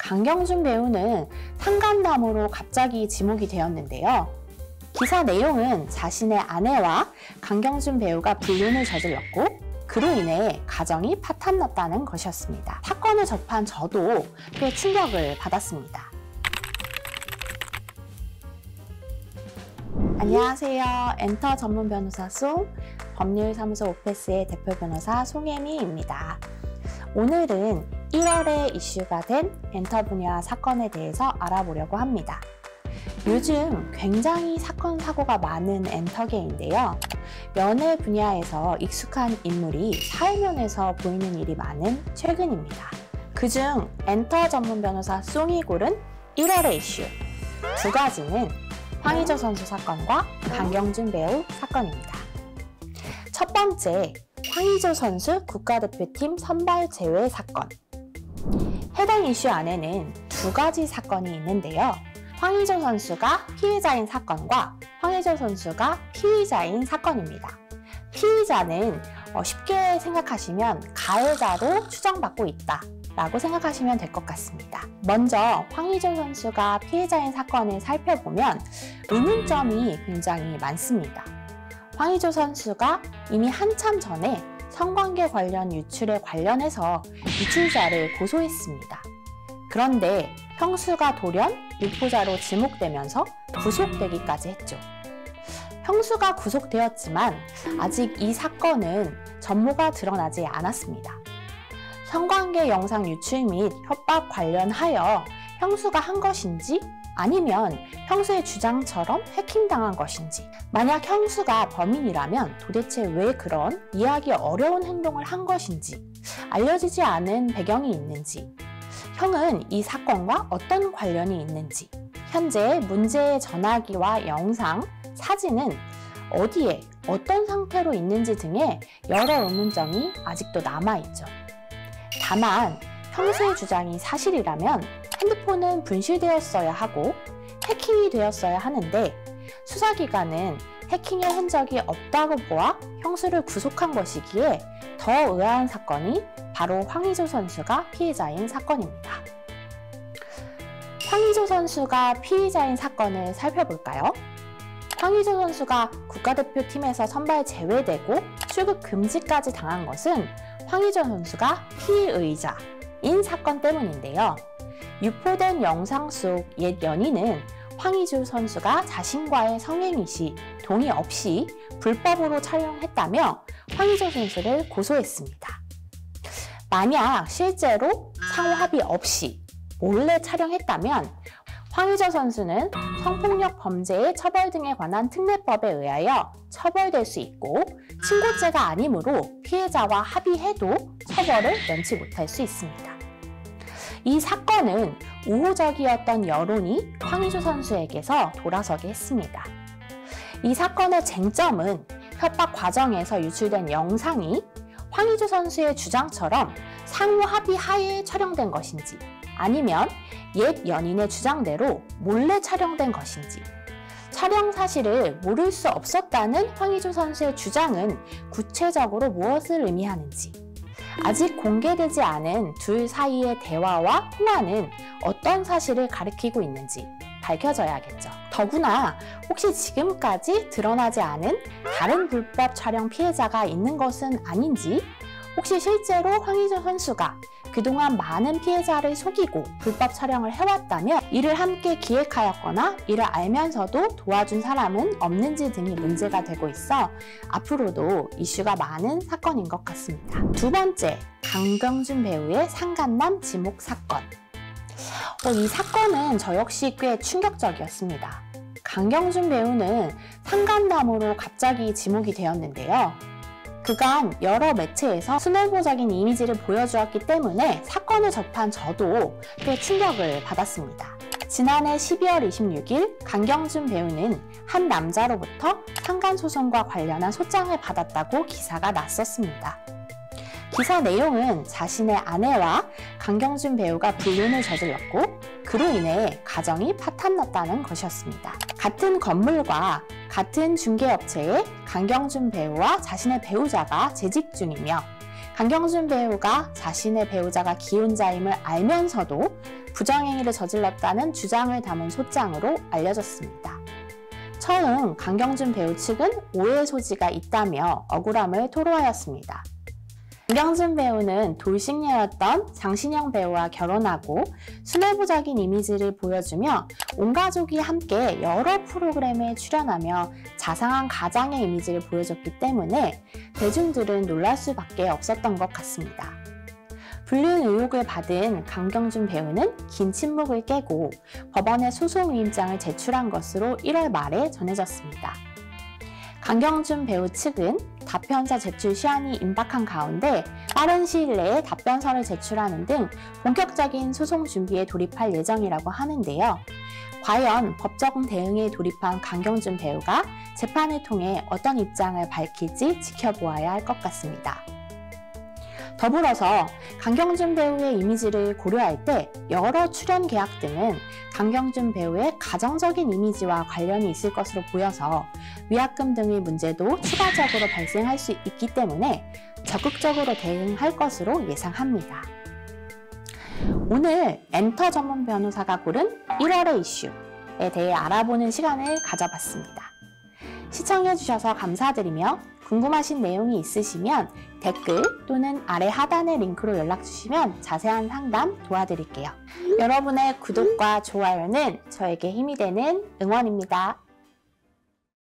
강경준 배우는 상간담으로 갑자기 지목이 되었는데요. 기사 내용은 자신의 아내와 강경준 배우가 불륜을 저질렀고 그로 인해 가정이 파탄났다는 것이었습니다. 사건을 접한 저도 꽤 충격을 받았습니다. 안녕하세요. 엔터 전문 변호사 송, 법률사무소 오페스의 대표 변호사 송혜미입니다. 오늘은 1월에 이슈가 된 엔터 분야 사건에 대해서 알아보려고 합니다. 요즘 굉장히 사건, 사고가 많은 엔터계인데요. 연애 분야에서 익숙한 인물이 사회면에서 보이는 일이 많은 최근입니다. 그중 엔터 전문 변호사 송이 고른 1월의 이슈 두 가지는 황의조 선수 사건과 강경준 배우 사건입니다. 첫 번째, 황의조 선수 국가대표팀 선발 제외 사건. 해당 이슈 안에는 두 가지 사건이 있는데요. 황의조 선수가 피해자인 사건과 황의조 선수가 피의자인 사건입니다. 피의자는 쉽게 생각하시면 가해자로 추정받고 있다 라고 생각하시면 될 것 같습니다. 먼저 황의조 선수가 피해자인 사건을 살펴보면 의문점이 굉장히 많습니다. 황의조 선수가 이미 한참 전에 성관계 관련 유출에 관련해서 유출자를 고소했습니다. 그런데 형수가 돌연 유포자로 지목되면서 구속되기까지 했죠. 형수가 구속되었지만 아직 이 사건은 전모가 드러나지 않았습니다. 성관계 영상 유출 및 협박 관련하여 형수가 한 것인지 아니면 형수의 주장처럼 해킹당한 것인지, 만약 형수가 범인이라면 도대체 왜 그런 이해하기 어려운 행동을 한 것인지, 알려지지 않은 배경이 있는지, 형은 이 사건과 어떤 관련이 있는지, 현재 문제의 전화기와 영상, 사진은 어디에 어떤 상태로 있는지 등의 여러 의문점이 아직도 남아있죠. 다만 형수의 주장이 사실이라면 핸드폰은 분실되었어야 하고 해킹이 되었어야 하는데 수사기관은 해킹의 흔적이 없다고 보아 형수를 구속한 것이기에 더 의아한 사건이 바로 황의조 선수가 피해자인 사건입니다. 황의조 선수가 피의자인 사건을 살펴볼까요? 황의조 선수가 국가대표팀에서 선발 제외되고 출국 금지까지 당한 것은 황의조 선수가 피의자인 사건 때문인데요. 유포된 영상 속 옛 연인은 황의조 선수가 자신과의 성행위 시 동의 없이 불법으로 촬영했다며 황의조 선수를 고소했습니다. 만약 실제로 상호 합의 없이 몰래 촬영했다면 황의조 선수는 성폭력 범죄의 처벌 등에 관한 특례법에 의하여 처벌될 수 있고 친고죄가 아니므로 피해자와 합의해도 처벌을 면치 못할 수 있습니다. 이 사건은 우호적이었던 여론이 황의조 선수에게서 돌아서게 했습니다. 이 사건의 쟁점은 협박 과정에서 유출된 영상이 황의조 선수의 주장처럼 상호 합의 하에 촬영된 것인지 아니면 옛 연인의 주장대로 몰래 촬영된 것인지, 촬영 사실을 모를 수 없었다는 황의조 선수의 주장은 구체적으로 무엇을 의미하는지, 아직 공개되지 않은 둘 사이의 대화와 통화는 어떤 사실을 가리키고 있는지 밝혀져야겠죠. 더구나 혹시 지금까지 드러나지 않은 다른 불법 촬영 피해자가 있는 것은 아닌지, 혹시 실제로 황의조 선수가 그동안 많은 피해자를 속이고 불법 촬영을 해왔다면 이를 함께 기획하였거나 이를 알면서도 도와준 사람은 없는지 등이 문제가 되고 있어 앞으로도 이슈가 많은 사건인 것 같습니다. 두 번째, 강경준 배우의 상간남 지목 사건. 이 사건은 저 역시 꽤 충격적이었습니다. 강경준 배우는 상간남으로 갑자기 지목이 되었는데요. 그간 여러 매체에서 스노보적인 이미지를 보여주었기 때문에 사건을 접한 저도 꽤 충격을 받았습니다. 지난해 12월 26일 강경준 배우는 한 남자로부터 상간소송과 관련한 소장을 받았다고 기사가 났었습니다. 기사 내용은 자신의 아내와 강경준 배우가 불륜을 저질렀고 그로 인해 가정이 파탄났다는 것이었습니다. 같은 건물과 같은 중개업체에 강경준 배우와 자신의 배우자가 재직 중이며 강경준 배우가 자신의 배우자가 기혼자임을 알면서도 부정행위를 저질렀다는 주장을 담은 소장으로 알려졌습니다. 처음 강경준 배우 측은 오해의 소지가 있다며 억울함을 토로하였습니다. 강경준 배우는 돌싱녀였던 장신영 배우와 결혼하고 순애보적인 이미지를 보여주며 온 가족이 함께 여러 프로그램에 출연하며 자상한 가장의 이미지를 보여줬기 때문에 대중들은 놀랄 수밖에 없었던 것 같습니다. 불륜 의혹을 받은 강경준 배우는 긴 침묵을 깨고 법원에 소송위임장을 제출한 것으로 1월 말에 전해졌습니다. 강경준 배우 측은 답변서 제출 시한이 임박한 가운데 빠른 시일 내에 답변서를 제출하는 등 본격적인 소송 준비에 돌입할 예정이라고 하는데요. 과연 법적 대응에 돌입한 강경준 배우가 재판을 통해 어떤 입장을 밝힐지 지켜보아야 할 것 같습니다. 더불어서 강경준 배우의 이미지를 고려할 때 여러 출연 계약 등은 강경준 배우의 가정적인 이미지와 관련이 있을 것으로 보여서 위약금 등의 문제도 추가적으로 발생할 수 있기 때문에 적극적으로 대응할 것으로 예상합니다. 오늘 엔터 전문 변호사가 고른 1월의 이슈에 대해 알아보는 시간을 가져봤습니다. 시청해주셔서 감사드리며 궁금하신 내용이 있으시면 댓글 또는 아래 하단의 링크로 연락주시면 자세한 상담 도와드릴게요. 여러분의 구독과 좋아요는 저에게 힘이 되는 응원입니다.